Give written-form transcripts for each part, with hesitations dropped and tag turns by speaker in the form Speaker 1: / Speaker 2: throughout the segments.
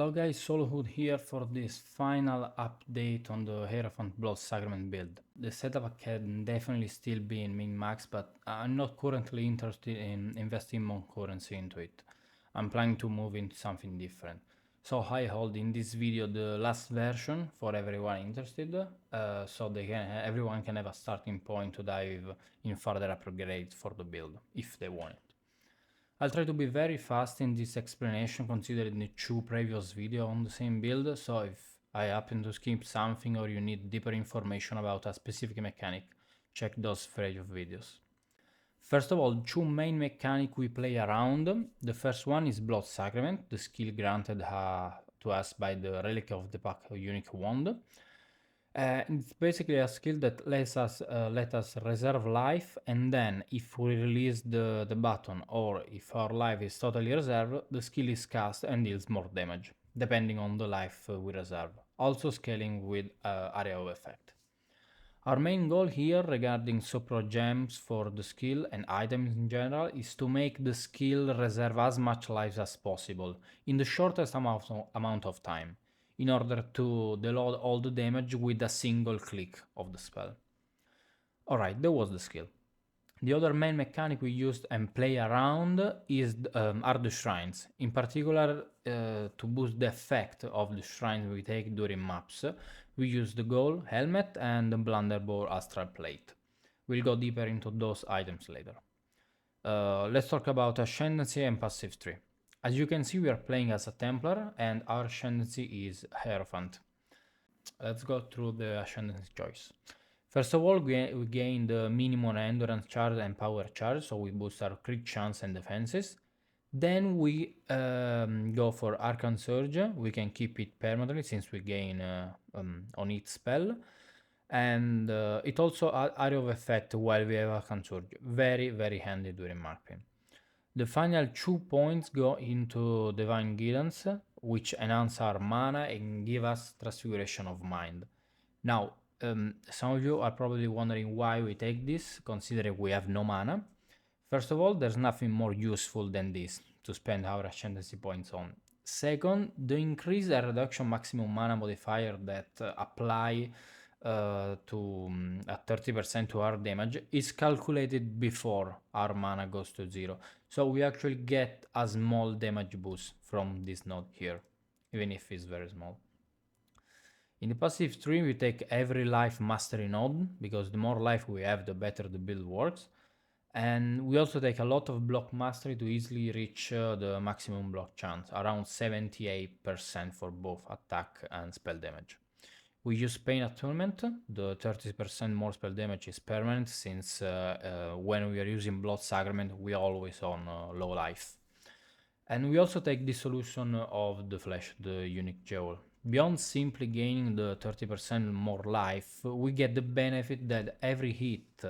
Speaker 1: Hello guys, Solohood here for this final update on the Hierophant Blood Sacrament build. The setup can definitely still be in min-max, but I'm not currently interested in investing more currency into it. I'm planning to move into something different. So I hold in this video the last version for everyone interested, so everyone can have a starting point to dive in further upgrades for the build, if they want it. I'll try to be very fast in this explanation considering the two previous videos on the same build, so if I happen to skip something or you need deeper information about a specific mechanic, check those previous videos. First of all, two main mechanics we play around. The first one is Blood Sacrament, the skill granted to us by the Relic of the Pact unique wand. It's basically a skill that lets us reserve life, and then if we release the button or if our life is totally reserved, the skill is cast and deals more damage, depending on the life we reserve, also scaling with area of effect. Our main goal here regarding support gems for the skill and items in general is to make the skill reserve as much life as possible in the shortest amount of time, in order to deload all the damage with a single click of the spell. Alright, that was the skill. The other main mechanic we used and play around are the shrines. In particular, to boost the effect of the shrines we take during maps, we use the Goal, Helmet and the Blunderboard Astral Plate. We'll go deeper into those items later. Let's talk about Ascendancy and Passive Tree. As you can see, we are playing as a Templar and our Ascendancy is Hierophant. Let's go through the Ascendancy choice. First of all, we gain the minimum endurance charge and power charge, so we boost our crit chance and defenses. Then we go for Arcane Surge. We can keep it permanently since we gain on each spell. And it also adds area of effect while we have Arcane Surge. Very, very handy during marking. The final 2 points go into Divine Guidance, which enhance our mana and give us Transfiguration of Mind. Now, some of you are probably wondering why we take this, considering we have no mana. First of all, there's nothing more useful than this to spend our Ascendancy points on. Second, the increase and reduction maximum mana modifier that apply to at 30% to our damage is calculated before our mana goes to 0. So we actually get a small damage boost from this node here, even if it's very small. In the passive tree, we take every life mastery node, because the more life we have, the better the build works. And we also take a lot of block mastery to easily reach the maximum block chance, around 78% for both attack and spell damage. We use Pain Attunement. The 30% more spell damage is permanent, since when we are using Blood Sacrament, we are always on low life. And we also take Dissolution of the Flesh, the unique jewel. Beyond simply gaining the 30% more life, we get the benefit that every hit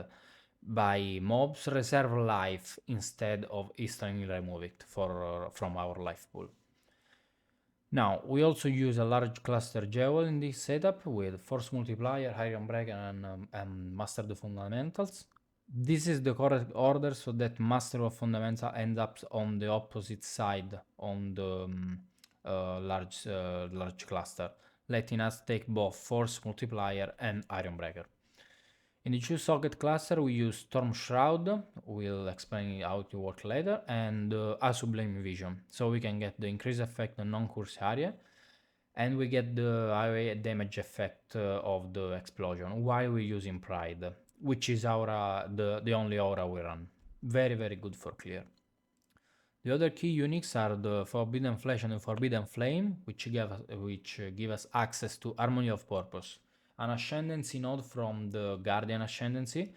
Speaker 1: by mobs reserve life instead of instantly remove it from our life pool. Now, we also use a large cluster jewel in this setup with Force Multiplier, Iron Breaker and Master the Fundamentals. This is the correct order so that Master of Fundamental ends up on the opposite side on the large cluster, letting us take both Force Multiplier and Iron Breaker. In the 2-socket cluster, we use Storm Shroud, we'll explain how it works later, and a Sublime Vision, so we can get the increased effect on non-curse area, and we get the area damage effect of the explosion while we're using Pride, which is the only aura we run. Very, very good for clear. The other key uniques are the Forbidden Flesh and the Forbidden Flame, which give us access to Harmony of Purpose, an Ascendancy node from the Guardian Ascendancy,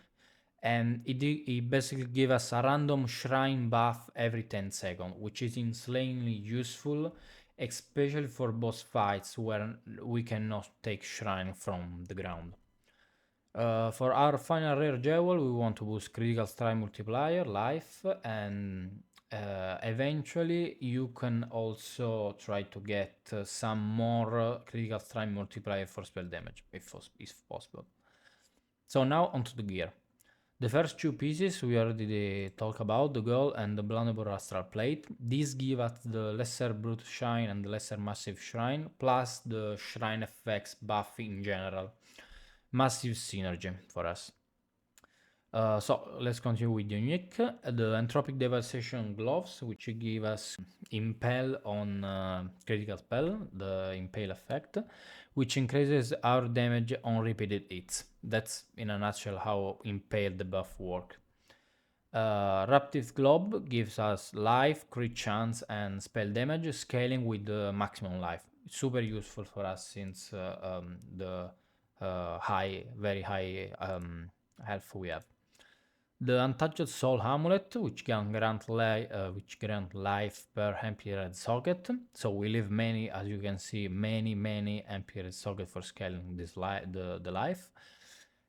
Speaker 1: and it basically gives us a random shrine buff every 10 seconds, which is insanely useful, especially for boss fights where we cannot take shrine from the ground. For our final rare jewel, we want to boost critical strike multiplier, life, and eventually you can also try to get some more critical strike multiplier for spell damage if possible. So now onto the gear. The first two pieces we already talked about, the gold and the Blunderbore Astral Plate. These give us the Lesser Brute Shrine and the Lesser Massive Shrine, plus the Shrine effects buff in general. Massive synergy for us. So let's continue with the unique. The Entropic Devastation Gloves, which give us Impale on critical spell, the Impale effect, which increases our damage on repeated hits. That's in a nutshell how Impale the buff works. Raptive Globe gives us life, crit chance, and spell damage, scaling with the maximum life. Super useful for us since the very high health we have. The Untouched Soul Amulet, which can grant life per MP red socket. So we leave many, as you can see, many MP red socket for scaling this the life.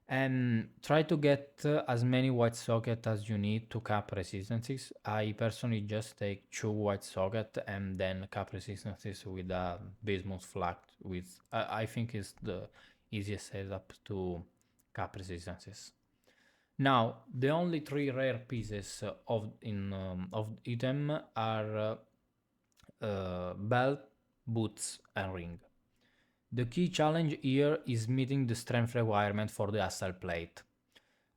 Speaker 1: And try to get as many white socket as you need to cap resistances. I personally just take 2 white socket and then cap resistances with a Bismuth Flag, with I think is the easiest setup to cap resistances. Now, the only 3 rare pieces of item are belt, boots, and ring. The key challenge here is meeting the strength requirement for the Astral Plate.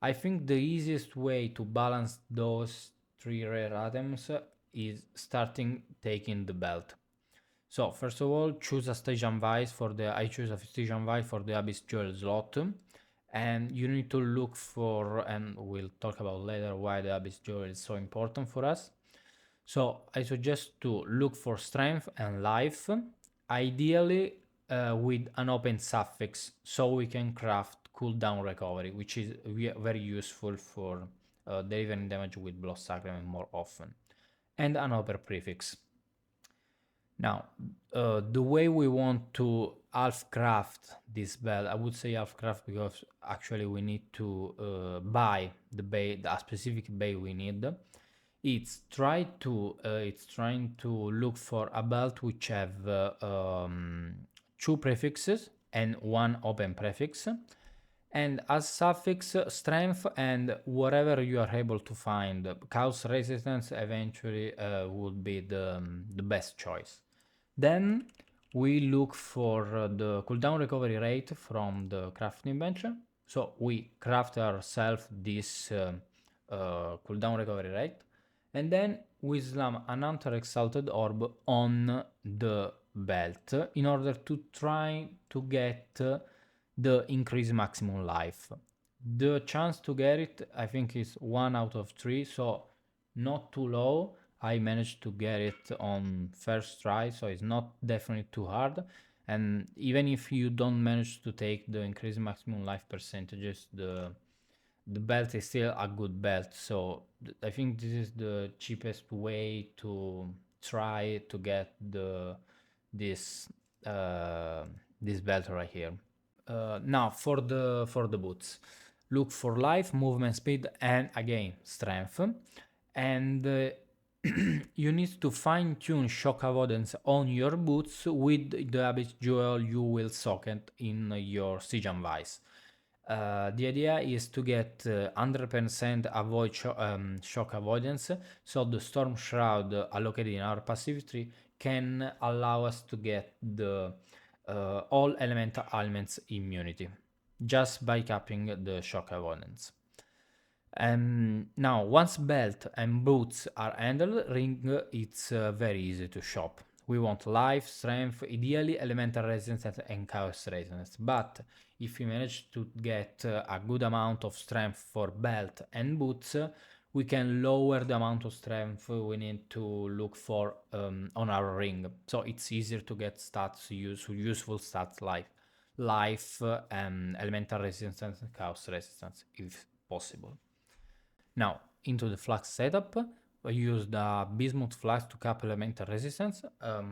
Speaker 1: I think the easiest way to balance those 3 rare items is starting taking the belt. So first of all, choose a Stygian Vice for the I choose a Stygian Vice for the Abyss Jewel slot. And you need to look for, and we'll talk about later why the Abyss Jewel is so important for us. So I suggest to look for strength and life, ideally with an open suffix, so we can craft cooldown recovery, which is very useful for delivering damage with Blood Sacrament more often, and an open prefix. Now, the way we want to half craft this belt, I would say half craft because actually we need to buy a specific bay we need. It's trying to look for a belt which have 2 prefixes and 1 open prefix, and as suffix strength and whatever you are able to find. Chaos resistance eventually would be the best choice. Then we look for the cooldown recovery rate from the crafting bench. So we craft ourselves this cooldown recovery rate, and then we slam an Hunter Exalted Orb on the belt in order to try to get the increased maximum life. The chance to get it, I think, is 1 out of 3, so not too low. I managed to get it on first try, so it's not definitely too hard. And even if you don't manage to take the increased maximum life percentages, the belt is still a good belt. So I think this is the cheapest way to try to get this belt right here. Now for the boots, look for life, movement speed, and again strength. And you need to fine-tune shock avoidance on your boots with the Abyss Jewel you will socket in your Stygian Vice. The idea is to get 100% avoid shock avoidance, so the Storm Shroud allocated in our passive tree can allow us to get the all elemental ailments immunity just by capping the shock avoidance. Now, once belt and boots are handled, ring it's very easy to shop. We want life, strength, ideally elemental resistance and chaos resistance. But if we manage to get a good amount of strength for belt and boots, we can lower the amount of strength we need to look for on our ring. So it's easier to get stats, useful stats like life, elemental resistance, and chaos resistance if possible. Now, into the Flask setup, I used a Bismuth Flask to cap elemental resistance, a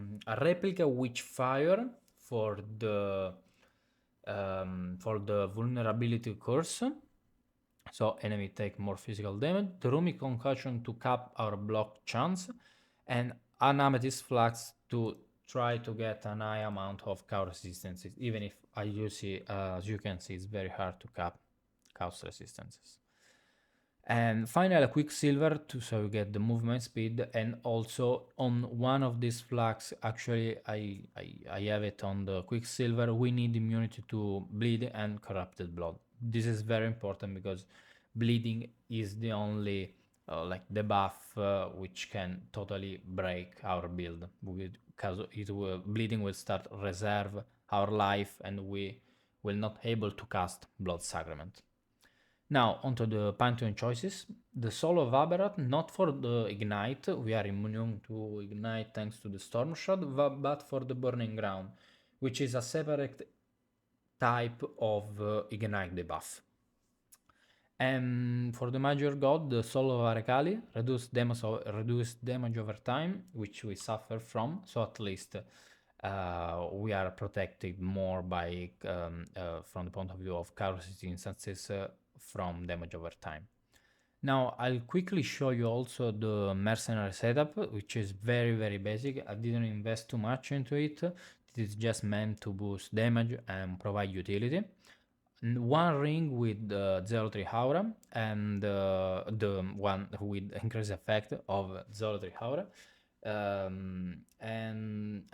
Speaker 1: replica Witch Fire for the vulnerability curse, so enemy take more physical damage, the Runic Concussion to cap our block chance, and an Amethyst Flask to try to get an high amount of chaos resistances, even if as you can see, it's very hard to cap chaos resistances. And finally a Quicksilver so you get the movement speed, and also on one of these flags, actually I have it on the Quicksilver, we need immunity to bleed and corrupted blood. This is very important because bleeding is the only like debuff which can totally break our build, because bleeding will start reserve our life and we will not able to cast Blood Sacrament. Now onto the Pantheon choices. The Soul of Aberrath, not for the Ignite, we are immune to Ignite thanks to the Storm Shot, but for the Burning Ground, which is a separate type of Ignite debuff. And for the Major God, the Soul of Arakali, reduced damage over time, which we suffer from, so at least we are protected more by from the point of view of Chaos instances from damage over time. Now I'll quickly show you also the Mercenary Setup, which is very basic. I didn't invest too much into it. It is just meant to boost damage and provide utility. One ring with 0-3 aura and the one with increased effect of 0-3 aura. And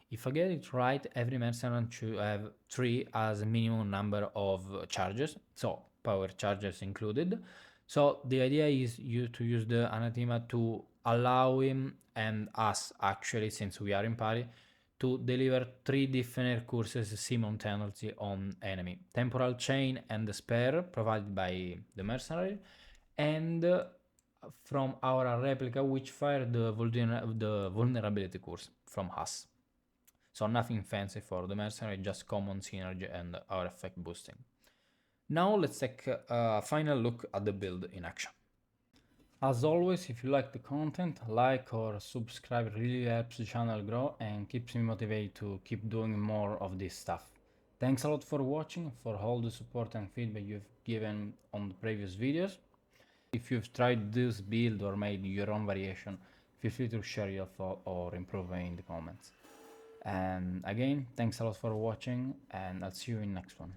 Speaker 1: if I get it right, every mercenary should have 3 as a minimum number of charges, so power charges included. So the idea is to use the Anathema to allow him and us, actually, since we are in party, to deliver 3 different courses simultaneously on enemy. Temporal Chain and the Spare provided by the Mercenary, and from our replica, which fire the vulnerability course from us. So nothing fancy for the Mercenary, just common synergy and our effect boosting. Now let's take a final look at the build in action. As always, if you like the content, like or subscribe really helps the channel grow and keeps me motivated to keep doing more of this stuff. Thanks a lot for watching, for all the support and feedback you've given on the previous videos. If you've tried this build or made your own variation, feel free to share your thought or improve in the comments. And again, thanks a lot for watching, and I'll see you in next one.